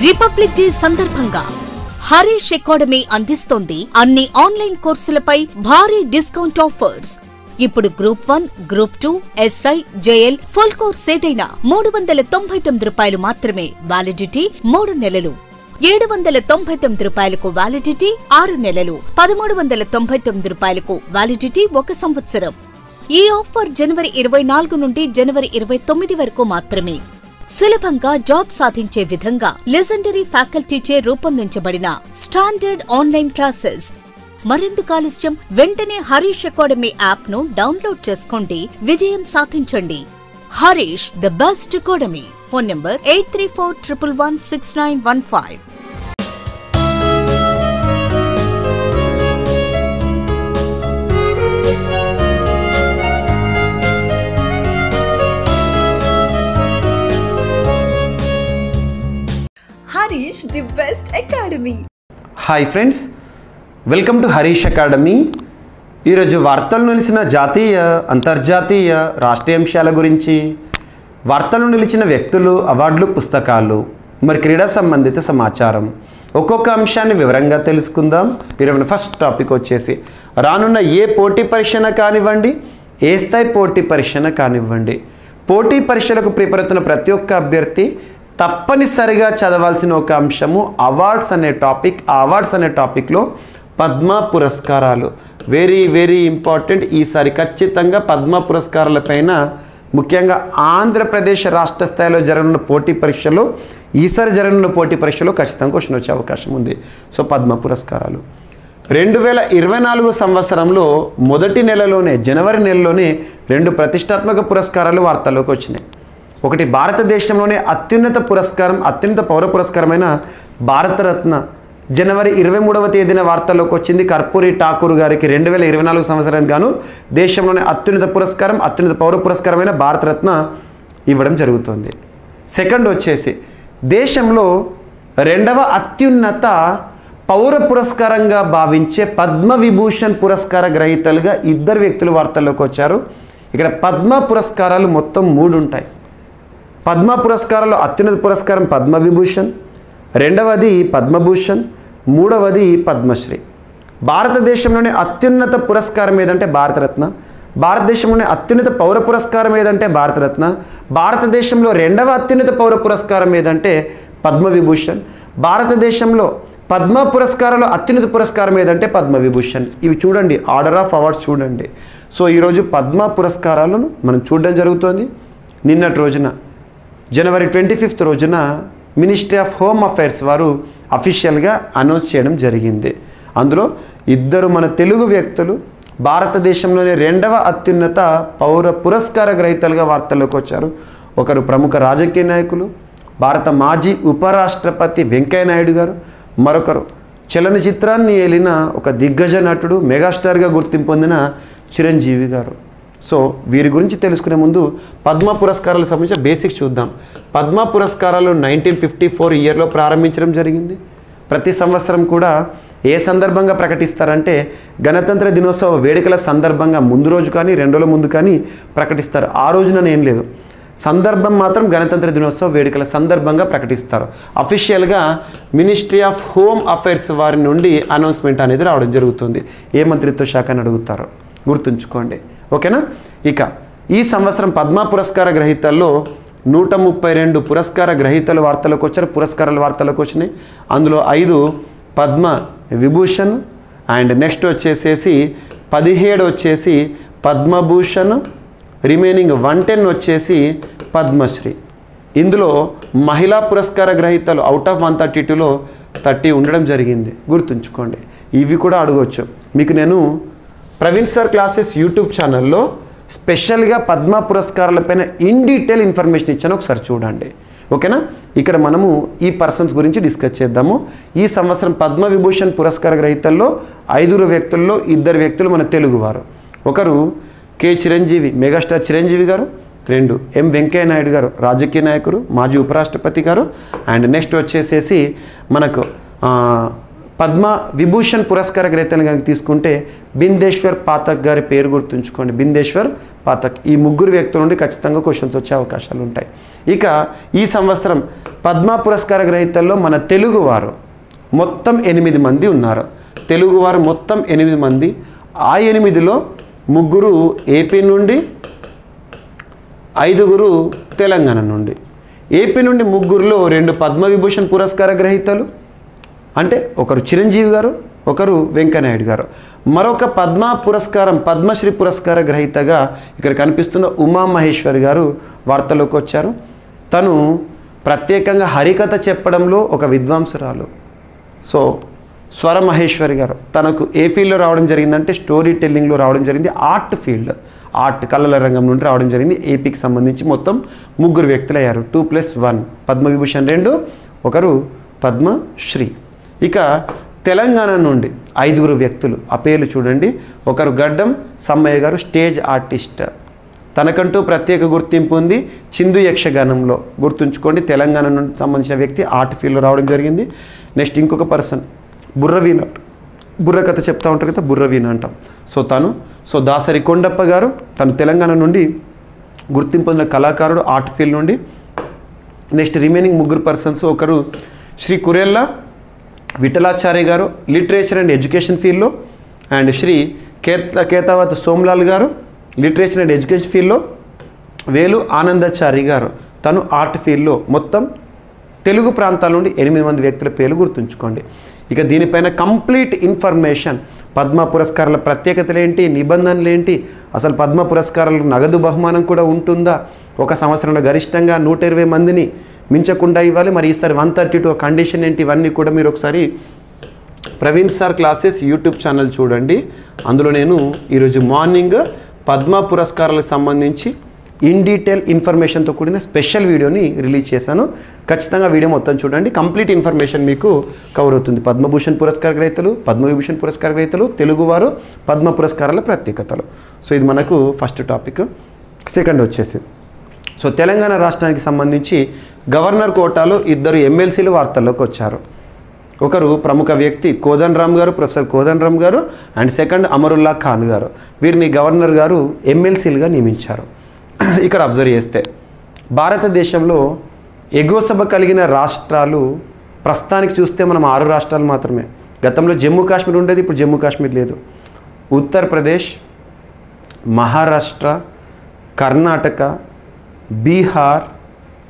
Republic day సందర్భంగా Harish academy అందిస్తోంది అన్ని ఆన్లైన్ కోర్సులపై భారీ డిస్కౌంట్ ఆఫర్స్. ఇప్పుడు group 1, group 2, SI, JL full course ఏదైనా ₹399 మాత్రమే. వ్యాలిడిటీ 3 నెలలు. ₹799 వ్యాలిడిటీ 6 నెలలు. ₹1399 వ్యాలిడిటీ 1 సంవత్సరం. ఈ ఆఫర్ జనవరి 24 నుండి జనవరి 29 వరకు మాత్రమే. సులభంగా జాబ్ సాధించే విధంగా లెజెండరీ ఫ్యాకల్టీచే రూపొందించబడిన స్టాండర్డ్ ఆన్లైన్ క్లాసెస్. మరెందుకు ఆలస్యం? వెంటనే హరీష్ అకాడమీ యాప్ ను డౌన్లోడ్ చేసుకోండి. విజయం సాధించండి. Harish the best academy. Phone number 8341116915. Harish, the best academy. Hi friends, welcome to Harish Academy. ఈరోజు వార్తలు నిలిచిన జాతీయ, అంతర్జాతీయ, రాష్ట్రీయ అంశాల గురించి, వార్తలు నిలిచిన వ్యక్తులు, అవార్డులు, పుస్తకాలు, మరి క్రీడా సంబంధిత సమాచారం, ఒక్కొక్క అంశాన్ని వివరంగా తెలుసుకుందాం. ఈరోజు ఫస్ట్ టాపిక్ వచ్చేసి రానున్న ఏ పోటీ పరీక్షన కానివ్వండి, ఏ స్థాయి పోటీ పరీక్షన కానివ్వండి, పోటీ పరీక్షలకు ప్రిపేర్ అవుతున్న ప్రతి ఒక్క అభ్యర్థి తప్పనిసరిగా చదవాల్సిన ఒక అంశము అవార్డ్స్ అనే టాపిక్. ఆ అవార్డ్స్ అనే టాపిక్లో పద్మ పురస్కారాలు వెరీ వెరీ ఇంపార్టెంట్. ఈసారి ఖచ్చితంగా పద్మ పురస్కారాలపైన, ముఖ్యంగా ఆంధ్రప్రదేశ్ రాష్ట్ర స్థాయిలో జరగనున్న పోటీ పరీక్షలో, ఈసారి జరగనున్న పోటీ పరీక్షలో ఖచ్చితంగా క్వశ్చన్ వచ్చే అవకాశం ఉంది. సో పద్మ పురస్కారాలు 2024 సంవత్సరంలో మొదటి నెలలోనే, జనవరి నెలలోనే 2 ప్రతిష్టాత్మక పురస్కారాలు వార్తల్లోకి వచ్చినాయి. ఒకటి భారతదేశంలోనే అత్యున్నత పురస్కారం, అత్యున్నత పౌర పురస్కారమైన భారతరత్న జనవరి 23వ తేదీన వార్తల్లోకి వచ్చింది. కర్పూరి ఠాకూర్ గారికి 2024 సంవత్సరానికి గాను దేశంలోనే అత్యున్నత పురస్కారం, అత్యున్నత పౌర పురస్కారమైన భారతరత్న ఇవ్వడం జరుగుతుంది. సెకండ్ వచ్చేసి దేశంలో 2వ అత్యున్నత పౌర పురస్కారంగా భావించే పద్మవిభూషణ్ పురస్కార గ్రహీతలుగా 2 వ్యక్తులు వార్తల్లోకి వచ్చారు. ఇక్కడ పద్మ పురస్కారాలు మొత్తం 3 ఉంటాయి. పద్మ పురస్కారాలు అత్యున్నత పురస్కారం పద్మవిభూషణ్, 2వది పద్మభూషణ్, 3వది పద్మశ్రీ. భారతదేశంలోనే అత్యున్నత పురస్కారం ఏదంటే భారతరత్న, భారతదేశంలోనే అత్యున్నత పౌర పురస్కారం ఏదంటే భారతరత్న, భారతదేశంలో 2వ అత్యున్నత పౌర పురస్కారం ఏదంటే పద్మవిభూషణ్, భారతదేశంలో పద్మ పురస్కారాలు అత్యున్నత పురస్కారం ఏదంటే పద్మవిభూషణ్. ఇవి చూడండి, ఆర్డర్ ఆఫ్ అవార్డ్స్ చూడండి. సో ఈరోజు పద్మ పురస్కారాలను మనం చూడడం జరుగుతుంది. నిన్నటి రోజున జనవరి 25th రోజున మినిస్ట్రీ ఆఫ్ హోమ్ అఫైర్స్ వారు అఫీషియల్గా అనౌన్స్ చేయడం జరిగింది. అందులో 2 మన తెలుగు వ్యక్తులు భారతదేశంలోనే 2వ అత్యున్నత పౌర పురస్కార గ్రహీతలుగా వార్తల్లోకి వచ్చారు. ఒకరు ప్రముఖ రాజకీయ నాయకులు, భారత మాజీ ఉపరాష్ట్రపతి వెంకయ్య నాయుడు గారు, మరొకరు చలనచిత్రాన్ని ఏలిన ఒక దిగ్గజ నటుడు, మెగాస్టార్గా గుర్తింపు పొందిన చిరంజీవి గారు. సో వీరి గురించి తెలుసుకునే ముందు పద్మ పురస్కారాలకు సంబంధించిన బేసిక్స్ చూద్దాం. పద్మ పురస్కారాలు 1954 ఇయర్లో ప్రారంభించడం జరిగింది. ప్రతి సంవత్సరం కూడా ఏ సందర్భంగా ప్రకటిస్తారంటే గణతంత్ర దినోత్సవ వేడుకల సందర్భంగా ముందు రోజు కానీ 2 రోజుల ముందు కానీ ప్రకటిస్తారు. ఆ రోజున ఏం లేదు, సందర్భం మాత్రం గణతంత్ర దినోత్సవ వేడుకల సందర్భంగా ప్రకటిస్తారు. అఫీషియల్గా మినిస్ట్రీ ఆఫ్ హోమ్ అఫైర్స్ వారి నుండి అనౌన్స్మెంట్ అనేది రావడం జరుగుతుంది. ఏ మంత్రిత్వ శాఖ అని అడుగుతారో గుర్తుంచుకోండి, ఓకేనా. ఇక ఈ సంవత్సరం పద్మ పురస్కార గ్రహీతల్లో 132 పురస్కార గ్రహీతలు వార్తలకు వచ్చారు, పురస్కారాలు వార్తలకు వచ్చినాయి. అందులో 5 పద్మ విభూషణ్, అండ్ నెక్స్ట్ వచ్చేసేసి 17 వచ్చేసి పద్మభూషణ్, రిమైనింగ్ 110 వచ్చేసి పద్మశ్రీ. ఇందులో మహిళా పురస్కార గ్రహీతలు అవుట్ ఆఫ్ 132లో 30 ఉండడం జరిగింది, గుర్తుంచుకోండి. ఇవి కూడా అడగవచ్చు మీకు. నేను ప్రవీణ్ సార్ క్లాసెస్ యూట్యూబ్ ఛానల్లో స్పెషల్గా పద్మ పురస్కారాలపైన ఇన్ డీటెయిల్ ఇన్ఫర్మేషన్ ఇచ్చాను, ఒకసారి చూడండి, ఓకేనా. ఇక్కడ మనము ఈ పర్సన్స్ గురించి డిస్కస్ చేద్దాము. ఈ సంవత్సరం పద్మవిభూషణ్ పురస్కార గ్రహీతల్లో 5 వ్యక్తుల్లో 2 వ్యక్తులు మన తెలుగువారు. ఒకరు కె చిరంజీవి, మెగాస్టార్ చిరంజీవి గారు. 2 ఎం వెంకయ్య నాయుడు గారు, రాజకీయ నాయకుడు, మాజీ ఉపరాష్ట్రపతి గారు. అండ్ నెక్స్ట్ వచ్చేసేసి మనకు పద్మ విభూషణ్ పురస్కార గ్రహీతలు కనుక తీసుకుంటే బిందేశ్వర్ పాఠక్ గారి పేరు గుర్తుంచుకోండి. బిందేశ్వర్ పాఠక్. ఈ ముగ్గురు వ్యక్తుల నుండి ఖచ్చితంగా క్వశ్చన్స్ వచ్చే అవకాశాలు ఉంటాయి. ఇక ఈ సంవత్సరం పద్మ పురస్కార గ్రహీతల్లో మన తెలుగువారు మొత్తం 8 మంది ఉన్నారు. తెలుగువారు మొత్తం 8 మంది. ఆ 8లో 3 ఏపీ నుండి, 5 తెలంగాణ నుండి. ఏపీ నుండి 3లో 2 పద్మవిభూషణ్ పురస్కార గ్రహీతలు, అంటే ఒకరు చిరంజీవి గారు, ఒకరు వెంకయ్యనాయుడు గారు. మరొక పద్మశ్రీ పురస్కార గ్రహీతగా ఇక్కడ కనిపిస్తున్న ఉమామహేశ్వరి గారు వార్తలోకి వచ్చారు. తను ప్రత్యేకంగా హరికథ చెప్పడంలో ఒక విద్వాంసురాలు. సో స్వరమహేశ్వరి గారు తనకు ఏ ఫీల్డ్లో రావడం జరిగిందంటే స్టోరీ టెల్లింగ్లో రావడం జరిగింది. ఆర్ట్ ఫీల్డ్, ఆర్ట్ కళల రంగం నుండి రావడం జరిగింది. ఏపీకి సంబంధించి మొత్తం 3 వ్యక్తులు అయ్యారు. 2+1 పద్మవిభూషణ్ 2, ఒకరు పద్మశ్రీ. ఇక తెలంగాణ నుండి 5 వ్యక్తులు. ఆ పేర్లు చూడండి. ఒకరు గడ్డం సమ్మయ్య గారు, స్టేజ్ ఆర్టిస్ట్. తనకంటూ ప్రత్యేక గుర్తింపు ఉంది చిందు యక్షగానంలో. గుర్తుంచుకోండి, తెలంగాణ నుండి సంబంధించిన వ్యక్తి ఆర్ట్ ఫీల్డ్లో రావడం జరిగింది. నెక్స్ట్ ఇంకొక పర్సన్ బుర్రవీణ, బుర్ర కథ చెప్తా ఉంటారు కదా, బుర్రవీణ అంటాం. సో తను దాసరి కొండప్ప గారు, తను తెలంగాణ నుండి గుర్తింపు పొందిన కళాకారుడు ఆర్ట్ ఫీల్డ్ నుండి. Next remaining 3 persons. ఒకరు శ్రీ కురెల్లా విఠలాచార్య గారు, లిటరేచర్ అండ్ ఎడ్యుకేషన్ ఫీల్డ్లో. అండ్ శ్రీ కేతావత్ సోమ్లాల్ గారు, లిటరేచర్ అండ్ ఎడ్యుకేషన్ ఫీల్డ్లో. వేలు ఆనందాచారి గారు, తను ఆర్ట్ ఫీల్డ్లో. మొత్తం తెలుగు ప్రాంతాల నుండి 8 మంది వ్యక్తుల పేర్లు గుర్తుంచుకోండి. ఇక దీనిపైన కంప్లీట్ ఇన్ఫర్మేషన్, పద్మ పురస్కారాల ప్రత్యేకతలు ఏంటి, నిబంధనలు ఏంటి, అసలు పద్మ పురస్కారాలకు నగదు బహుమానం కూడా ఉంటుందా, ఒక సంవత్సరంలో గరిష్టంగా 120 మందిని మించకుండా ఇవ్వాలి, మరి ఈసారి 132 కండిషన్ ఏంటి, ఇవన్నీ కూడా మీరు ఒకసారి Praveen sir classes YouTube channel చూడండి. అందులో నేను ఈరోజు మార్నింగ్ పద్మ పురస్కారాలకు సంబంధించి ఇన్ డీటెయిల్ ఇన్ఫర్మేషన్తో కూడిన స్పెషల్ వీడియోని రిలీజ్ చేశాను. ఖచ్చితంగా వీడియో మొత్తం చూడండి. కంప్లీట్ ఇన్ఫర్మేషన్ మీకు కవర్ అవుతుంది. పద్మభూషణ్ పురస్కార గ్రహీతలు, పద్మవిభూషణ్ పురస్కార గ్రహీతలు, తెలుగువారు, పద్మ పురస్కారాల ప్రత్యేకతలు. సో ఇది మనకు ఫస్ట్ టాపిక్. సెకండ్ వచ్చేసి తెలంగాణ రాష్ట్రానికి సంబంధించి గవర్నర్ కోటాలో 2 ఎమ్మెల్సీలు వార్తల్లోకి వచ్చారు. ఒకరు ప్రముఖ వ్యక్తి కోదండరామ్ గారు, ప్రొఫెసర్ కోదండరామ్ గారు. అండ్ సెకండ్ అమరుల్లా ఖాన్ గారు. వీరిని గవర్నర్ గారు ఎమ్మెల్సీలుగా నియమించారు. ఇక్కడ అబ్జర్వ్ చేస్తే భారతదేశంలో ఎగువ సభ కలిగిన రాష్ట్రాలు ప్రస్తుతానికి చూస్తే మనం 6 రాష్ట్రాలు మాత్రమే. గతంలో జమ్మూ కాశ్మీర్ ఉండేది, ఇప్పుడు జమ్మూ కాశ్మీర్ లేదు. ఉత్తరప్రదేశ్, మహారాష్ట్ర, కర్ణాటక, బీహార్,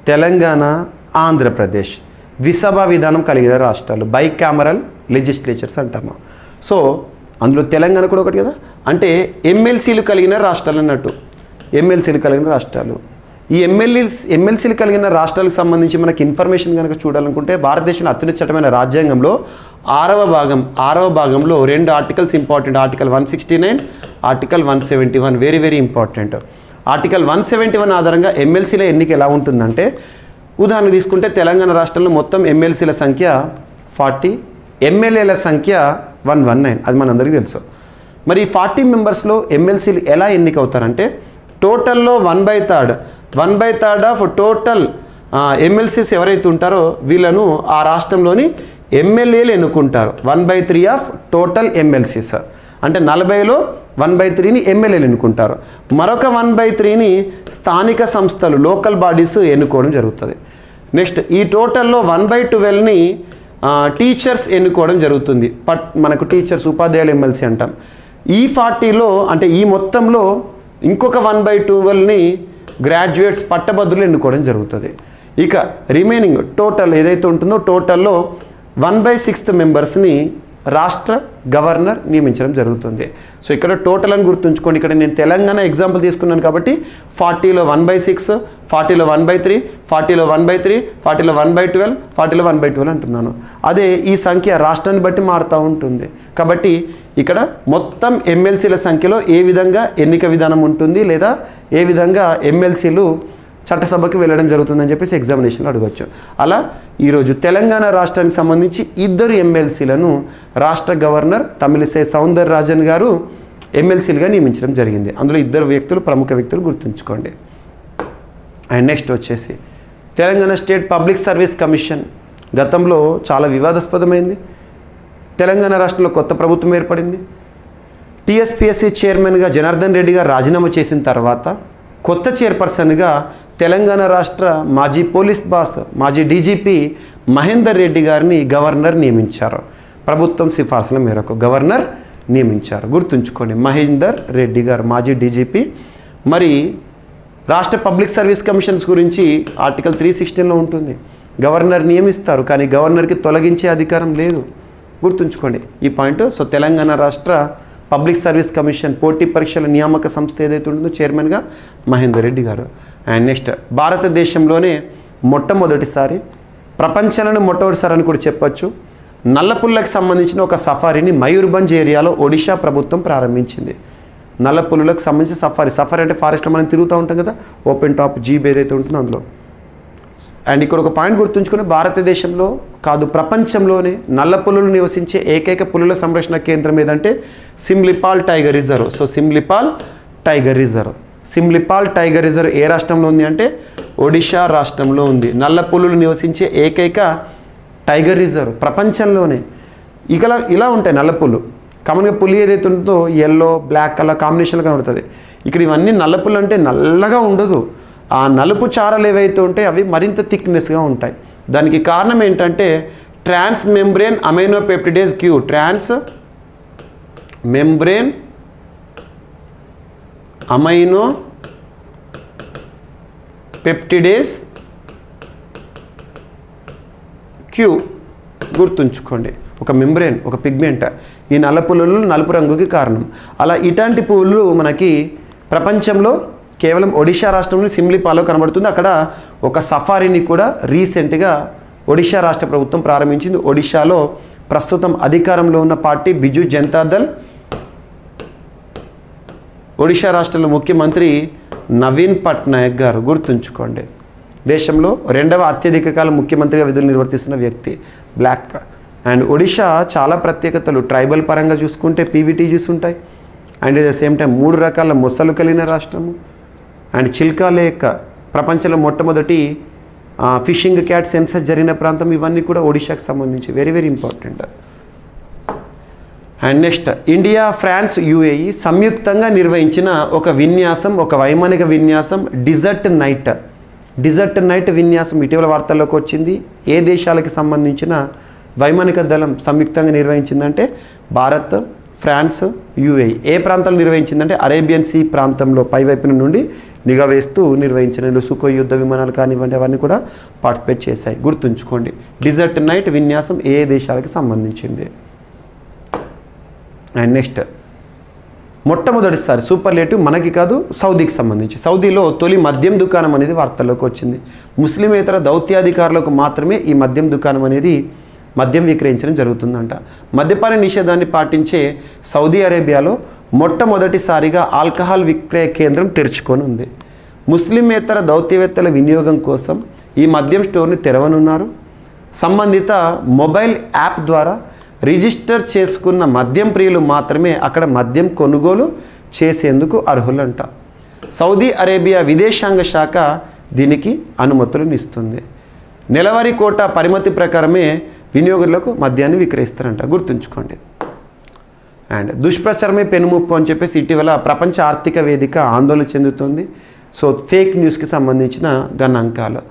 తెలంగాణ, ఆంధ్రప్రదేశ్ ద్విసభా విధానం కలిగిన రాష్ట్రాలు, బైకామరల్ లెజిస్లేచర్స్ అంటాము. సో అందులో తెలంగాణ కూడా ఒకటి కదా. అంటే ఎమ్మెల్సీలు కలిగిన రాష్ట్రాలు అన్నట్టు. ఎమ్మెల్సీలు కలిగిన రాష్ట్రాలు. ఈ ఎమ్మెల్సీలు కలిగిన రాష్ట్రాలకు సంబంధించి మనకి ఇన్ఫర్మేషన్ కనుక చూడాలనుకుంటే భారతదేశంలో అత్యున్నత చట్టమైన రాజ్యాంగంలో 6వ భాగంలో 2 articles important. Article 169, article 171 very very important. Article 171 ఆధారంగా ఎమ్మెల్సీల ఎన్నిక ఎలా ఉంటుందంటే, ఉదాహరణ తీసుకుంటే తెలంగాణ రాష్ట్రంలో మొత్తం ఎమ్మెల్సీల సంఖ్య 40, ఎమ్మెల్యేల సంఖ్య 119. అది మనందరికీ తెలుసు. మరి 40 మెంబర్స్లో ఎమ్మెల్సీలు ఎలా ఎన్నికవుతారంటే, టోటల్లో 1/3 ఆఫ్ టోటల్ ఎమ్మెల్సీస్ ఎవరైతే ఉంటారో వీళ్ళను ఆ రాష్ట్రంలోని ఎమ్మెల్యేలు ఎన్నుకుంటారు. 1/3 ఆఫ్ టోటల్ ఎమ్మెల్సీస్ అంటే 40లో 1/3ని ఎమ్మెల్యేలు ఎన్నుకుంటారు. మరొక 1/3ని స్థానిక సంస్థలు, లోకల్ బాడీస్ ఎన్నుకోవడం జరుగుతుంది. నెక్స్ట్ ఈ టోటల్లో 1/12ని టీచర్స్ ఎన్నుకోవడం జరుగుతుంది. మనకు టీచర్స్, ఉపాధ్యాయులు ఎమ్మెల్సీ అంటాం. ఈ 40లో అంటే ఈ మొత్తంలో ఇంకొక 1/12ని గ్రాడ్యుయేట్స్, పట్టభద్రులు ఎన్నుకోవడం జరుగుతుంది. ఇక రిమైనింగ్ టోటల్ ఏదైతే ఉంటుందో టోటల్లో 1/6 మెంబర్స్ని రాష్ట్ర గవర్నర్ నియమించడం జరుగుతుంది. సో ఇక్కడ టోటల్ అని గుర్తుంచుకోండి. ఇక్కడ నేను తెలంగాణ ఎగ్జాంపుల్ తీసుకున్నాను కాబట్టి 40లో 1/6, 40లో 1/3, 40లో 1/3, 40లో 1/12, 40లో 1/12 అంటున్నాను. అదే ఈ సంఖ్య రాష్ట్రాన్ని బట్టి మారుతూ ఉంటుంది. కాబట్టి ఇక్కడ మొత్తం ఎమ్మెల్సీల సంఖ్యలో ఏ విధంగా ఎన్నిక విధానం ఉంటుంది, లేదా ఏ విధంగా ఎమ్మెల్సీలు చట్టసభకి వెళ్ళడం జరుగుతుందని చెప్పేసి ఎగ్జామినేషన్లో అడగవచ్చు. అలా ఈరోజు తెలంగాణ రాష్ట్రానికి సంబంధించి 2 ఎమ్మెల్సీలను రాష్ట్ర గవర్నర్ తమిళిసై సౌందరరాజన్ గారు ఎమ్మెల్సీలుగా నియమించడం జరిగింది. అందులో 2 వ్యక్తులు, ప్రముఖ వ్యక్తులు గుర్తుంచుకోండి. అండ్ నెక్స్ట్ వచ్చేసి Telangana state public service commission గతంలో చాలా వివాదాస్పదమైంది. తెలంగాణ రాష్ట్రంలో కొత్త ప్రభుత్వం ఏర్పడింది. టీఎస్పీఎస్సీ చైర్మన్గా జనార్దన్ రెడ్డి గారు రాజీనామా చేసిన తర్వాత కొత్త చైర్పర్సన్గా తెలంగాణ రాష్ట్ర మాజీ పోలీస్ బాస్ మాజీ డీజీపీ మహేందర్ రెడ్డి గారిని గవర్నర్ నియమించారు. ప్రభుత్వం సిఫార్సుల మేరకు గవర్నర్ నియమించారు. గుర్తుంచుకోండి, మహేందర్ రెడ్డి గారు మాజీ డీజీపీ. మరి రాష్ట్ర పబ్లిక్ సర్వీస్ కమిషన్స్ గురించి ఆర్టికల్ 316లో ఉంటుంది. గవర్నర్ నియమిస్తారు, కానీ గవర్నర్కి తొలగించే అధికారం లేదు. గుర్తుంచుకోండి ఈ పాయింట్. సో తెలంగాణ రాష్ట్ర పబ్లిక్ సర్వీస్ కమిషన్ పోటీ పరీక్షల నియామక సంస్థ ఏదైతే ఉంటుందో చైర్మన్గా మహేందర్ రెడ్డి గారు. అండ్ నెక్స్ట్, భారతదేశంలోనే మొట్టమొదటిసారి, ప్రపంచంలోనే మొట్టమొదటిసారి అని కూడా చెప్పొచ్చు, నల్లపుల్లకి సంబంధించిన ఒక సఫారీని మయూర్భంజ్ ఏరియాలో ఒడిషా ప్రభుత్వం ప్రారంభించింది. నల్లపుల్లులకు సంబంధించిన సఫారీ అంటే ఫారెస్ట్లో మనం తిరుగుతూ ఉంటాం కదా, ఓపెన్ టాప్ జీప్ ఏదైతే ఉంటుందో అందులో. అండ్ ఇక్కడ ఒక పాయింట్ గుర్తుంచుకొని, భారతదేశంలో కాదు ప్రపంచంలోనే నల్లపుల్లులు నివసించే ఏకైక పులుల సంరక్షణ కేంద్రం ఏదంటే Similipal tiger reserve. So Similipal tiger reserve ఏ రాష్ట్రంలో ఉంది అంటే ఒడిషా రాష్ట్రంలో ఉంది. నల్లపుల్లులు నివసించే ఏకైక టైగర్ రిజర్వ్ ప్రపంచంలోనే. ఇలా ఉంటాయి నల్లపుల్లు. కామన్గా పులి ఏదైతే ఉంటుందో ఎల్లో బ్లాక్ కలర్ కాంబినేషన్లో కనబడుతుంది. ఇక్కడ ఇవన్నీ నల్లపుల్లు అంటే నల్లగా ఉండదు. ఆ నలుపు చారలు ఏవైతే ఉంటాయి అవి మరింత థిక్నెస్గా ఉంటాయి. దానికి కారణం ఏంటంటే ట్రాన్స్ మెంబ్రేన్ అమైనో పెప్టిడేస్ క్యూ. ట్రాన్స్ మెంబ్రేన్ అమైనో పెప్టిడేస్ క్యూ. గుర్తుంచుకోండి, ఒక మెంబ్రేన్, ఒక పిగ్మెంట్. ఈ నల్ల పులులు నలుపు రంగుకి కారణం. అలా ఇట్లాంటి పులులు మనకి ప్రపంచంలో కేవలం ఒడిషా రాష్ట్రంలో సిమ్లిపాల్లో కనబడుతుంది. అక్కడ ఒక సఫారీని కూడా రీసెంట్గా ఒడిషా రాష్ట్ర ప్రభుత్వం ప్రారంభించింది. ఒడిషాలో ప్రస్తుతం అధికారంలో ఉన్న పార్టీ బిజు జనతాదళ్. ఒడిషా రాష్ట్రంలో ముఖ్యమంత్రి నవీన్ పట్నాయక్ గారు. గుర్తుంచుకోండి, దేశంలో 2వ అత్యధిక కాలం ముఖ్యమంత్రిగా విధులు నిర్వర్తిస్తున్న వ్యక్తి. బ్లాక్. అండ్ ఒడిషా చాలా ప్రత్యేకతలు. ట్రైబల్ పరంగా చూసుకుంటే పీవీటీజీస్ ఉంటాయి. And at the same time 3 రకాల మొసలు కలిగిన రాష్ట్రము. అండ్ చిల్కా లేక్, ప్రపంచంలో మొట్టమొదటి ఫిషింగ్ క్యాట్ సెన్సస్ జరిగిన ప్రాంతం. ఇవన్నీ కూడా ఒడిషాకి సంబంధించి very very important. And next, India, France, UAE సంయుక్తంగా నిర్వహించిన ఒక విన్యాసం, ఒక వైమానిక విన్యాసం డిజర్ట్ నైట్ విన్యాసం ఇటీవల వార్తల్లోకి వచ్చింది. ఏ దేశాలకు సంబంధించిన వైమానిక దళం సంయుక్తంగా నిర్వహించిందంటే భారత్, ఫ్రాన్స్, యుఏఈ. ఏ ప్రాంతాలు నిర్వహించిందంటే అరేబియన్ సీ ప్రాంతంలో పైవైపున నుండి నిఘా వేస్తూ నిర్వహించిన సుకోయ్ యుద్ధ విమానాలు కానివ్వండి అవన్నీ కూడా పార్టిసిపేట్ చేశాయి. గుర్తుంచుకోండి, డిజర్ట్ నైట్ విన్యాసం ఏ దేశాలకు సంబంధించింది. అండ్ నెక్స్ట్, మొట్టమొదటిసారి సూపర్లేటివ్ మనకి కాదు సౌదీకి సంబంధించి. సౌదీలో తొలి మద్యం దుకాణం అనేది వార్తల్లోకి వచ్చింది. ముస్లిమేతర దౌత్యాధికారులకు మాత్రమే ఈ మద్యం దుకాణం అనేది మద్యం విక్రయించడం జరుగుతుందంట. మద్యపాన నిషేధాన్ని పాటించే సౌదీ అరేబియాలో మొట్టమొదటిసారిగా ఆల్కహాల్ విక్రయ కేంద్రం తెరుచుకొని ఉంది. ముస్లిమేతర దౌత్యవేత్తల వినియోగం కోసం ఈ మద్యం స్టోర్ని తెరవనున్నారు. సంబంధిత మొబైల్ యాప్ ద్వారా రిజిస్టర్ చేసుకున్న మద్యం ప్రియులు మాత్రమే అక్కడ మద్యం కొనుగోలు చేసేందుకు అర్హులంట. సౌదీ అరేబియా విదేశాంగ శాఖ దీనికి అనుమతులను ఇస్తుంది. నెలవారీ కోటా పరిమితి ప్రకారమే వినియోగకులకు మద్యాన్ని విక్రయిస్తారంట. గుర్తుంచుకోండి. అండ్ దుష్ప్రచారమే పెనుముప్పు అని చెప్పేసి ఇటీవల ప్రపంచ ఆర్థిక వేదిక ఆందోళన చెందుతుంది. సో ఫేక్ న్యూస్కి సంబంధించిన గణాంకాలు.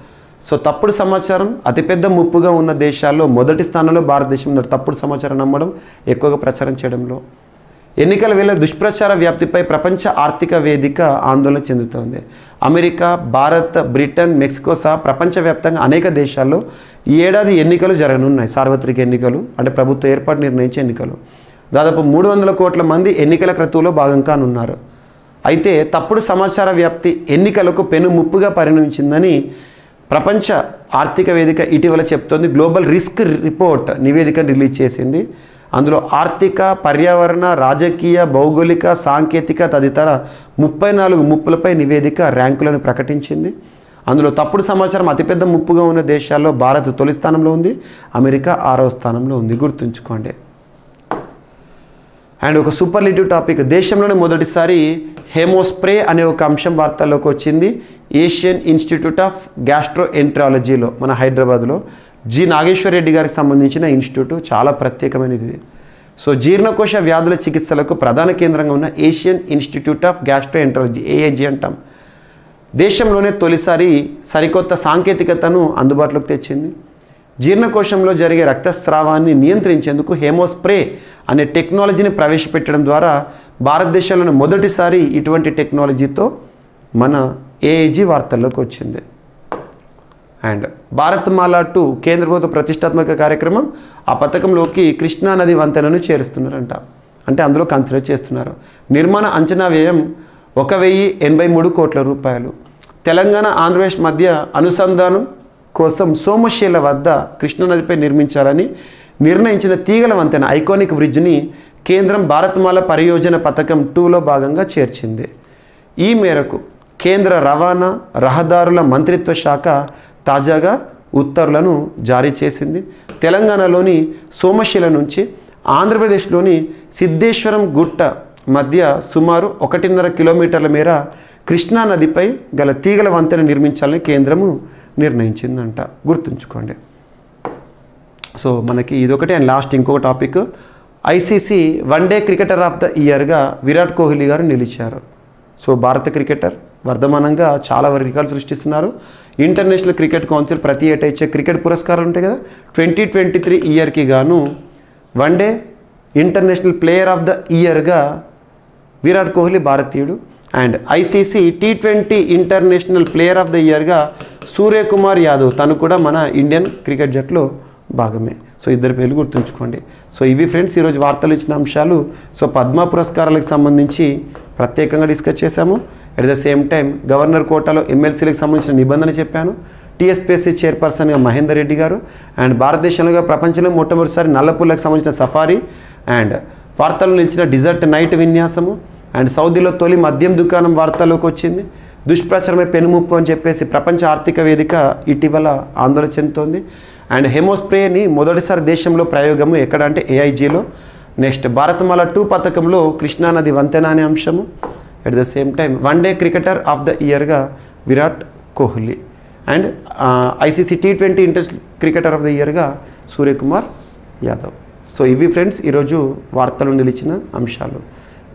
సో తప్పుడు సమాచారం అతిపెద్ద ముప్పుగా ఉన్న దేశాల్లో మొదటి స్థానంలో భారతదేశం ఉంది. తప్పుడు సమాచారం నమ్మడం, ఎక్కువగా ప్రచారం చేయడంలో. ఎన్నికల వేళ దుష్ప్రచార వ్యాప్తిపై ప్రపంచ ఆర్థిక వేదిక ఆందోళన చెందుతోంది. అమెరికా, భారత్, బ్రిటన్, మెక్సికో సహా ప్రపంచవ్యాప్తంగా అనేక దేశాల్లో ఈ ఏడాది ఎన్నికలు జరగనున్నాయి. సార్వత్రిక ఎన్నికలు అంటే ప్రభుత్వ ఏర్పాటు నిర్ణయించే ఎన్నికలు. దాదాపు 300 కోట్ల మంది ఎన్నికల క్రతువులో భాగం కానున్నారు. అయితే తప్పుడు సమాచార వ్యాప్తి ఎన్నికలకు పెను ముప్పుగా పరిణమించిందని ప్రపంచ ఆర్థిక వేదిక ఇటీవల చెప్తోంది. గ్లోబల్ రిస్క్ రిపోర్ట్ నివేదికను రిలీజ్ చేసింది. అందులో ఆర్థిక, పర్యావరణ, రాజకీయ, భౌగోళిక, సాంకేతిక తదితర 34 ముప్పులపై నివేదిక ర్యాంకులను ప్రకటించింది. అందులో తప్పుడు సమాచారం అతిపెద్ద ముప్పుగా ఉన్న దేశాల్లో భారత్ తొలి స్థానంలో ఉంది, అమెరికా 6వ స్థానంలో ఉంది. గుర్తుంచుకోండి. అండ్ ఒక సూపర్లేటివ్ టాపిక్, దేశంలోనే మొదటిసారి హెమోస్ప్రే అనే ఒక అంశం వార్తల్లోకి వచ్చింది. ఏషియన్ ఇన్స్టిట్యూట్ ఆఫ్ గ్యాస్ట్రోఎంట్రాలజీలో మన హైదరాబాద్లో జి నాగేశ్వర్ రెడ్డి గారికి సంబంధించిన ఇన్స్టిట్యూట్ చాలా ప్రత్యేకమైనది. సో జీర్ణకోశ వ్యాధుల చికిత్సలకు ప్రధాన కేంద్రంగా ఉన్న Asian institute of gastroenterology AIG అంటాం. దేశంలోనే తొలిసారి సరికొత్త సాంకేతికతను అందుబాటులోకి తెచ్చింది. జీర్ణకోశంలో జరిగే రక్తస్రావాన్ని నియంత్రించేందుకు హెమోస్ప్రే అనే టెక్నాలజీని ప్రవేశపెట్టడం ద్వారా భారతదేశంలోని మొదటిసారి ఇటువంటి టెక్నాలజీతో మన ఏఐజీ వార్తల్లోకి వచ్చింది. అండ్ భారత్మాల 2 కేంద్ర ప్రభుత్వ ప్రతిష్టాత్మక కార్యక్రమం. ఆ పథకంలోకి కృష్ణా నది వంతెనను చేరుస్తున్నారంట, అంటే అందులో కన్సిడర్ చేస్తున్నారు. నిర్మాణ అంచనా వ్యయం 1083 కోట్ల రూపాయలు. తెలంగాణ ఆంధ్రప్రదేశ్ మధ్య అనుసంధానం కోసం సోమశీల వద్ద కృష్ణానదిపై నిర్మించాలని నిర్ణయించిన తీగల వంతెన ఐకానిక్ బ్రిడ్జ్ని కేంద్రం భారత్మాల పరియోజన పథకం 2లో భాగంగా చేర్చింది. ఈ మేరకు కేంద్ర రవాణా రహదారుల మంత్రిత్వ శాఖ తాజాగా ఉత్తర్వులను జారీ చేసింది. తెలంగాణలోని సోమశీల నుంచి ఆంధ్రప్రదేశ్లోని సిద్ధేశ్వరం గుట్ట మధ్య సుమారు 1.5 కిలోమీటర్ల మేర కృష్ణానదిపై గల తీగల వంతెన నిర్మించాలని కేంద్రము నిర్ణయించిందంట. గుర్తుంచుకోండి. సో మనకి ఇదొకటి. అండ్ లాస్ట్ ఇంకొక topic, ICC one day cricketer of the ఇయర్గా విరాట్ కోహ్లీ గారు నిలిచారు. సో భారత క్రికెటర్ వర్ధమానంగా చాలా రికార్డు సృష్టిస్తున్నారు. ఇంటర్నేషనల్ క్రికెట్ కౌన్సిల్ ప్రతి ఏటా ఇచ్చే క్రికెట్ పురస్కారాలు ఉంటాయి కదా, 2023 ఇయర్కి గాను one day international player of the ఇయర్గా విరాట్ కోహ్లీ భారతీయుడు. And ICC T20 international player of the ఇయర్గా సూర్యకుమార్ యాదవ్, తను కూడా మన ఇండియన్ క్రికెట్ జట్టులో భాగమే. సో ఇద్దరు పేర్లు గుర్తుంచుకోండి. సో ఇవి ఫ్రెండ్స్ ఈరోజు వార్తలు ఇచ్చిన అంశాలు. సో పద్మ పురస్కారాలకు సంబంధించి ప్రత్యేకంగా డిస్కస్ చేశాము. At the same time governor కోటాలో ఎమ్మెల్సీలకు సంబంధించిన నిబంధన చెప్పాను. టీఎస్పీఎస్సీ చైర్పర్సన్గా మహేందర్ రెడ్డి గారు. అండ్ భారతదేశంలో ప్రపంచంలో మొట్టమొదటిసారి నల్లపుల్లకు సంబంధించిన సఫారీ. అండ్ వార్తలు నిలిచిన డిజర్ట్ నైట్ విన్యాసము. అండ్ సౌదీలో తొలి మద్యం దుకాణం వార్తల్లోకి వచ్చింది. దుష్ప్రచారమే పెనుముప్పు అని చెప్పేసి ప్రపంచ ఆర్థిక వేదిక ఇటీవల ఆందోళన చెందుతోంది. అండ్ హెమోస్ప్రేని మొదటిసారి దేశంలో ప్రయోగము ఎక్కడ అంటే ఏఐజీలో. నెక్స్ట్ భారత్మాల 2 పథకంలో కృష్ణానది వంతెన అనే అంశము. At the same time one day cricketer of the ఇయర్గా Virat Kohli. And ICC T20 international cricketer of the ఇయర్గా సూర్యకుమార్ యాదవ్. సో ఇవి ఫ్రెండ్స్ ఈరోజు వార్తలు నిలిచిన అంశాలు.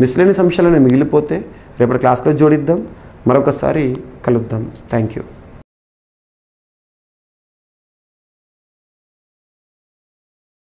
మిస్లేనియస్ అంశాలను మిగిలిపోతే రేపటి క్లాస్లో జోడిద్దాం. మరొకసారి కలుద్దాం. Thank you.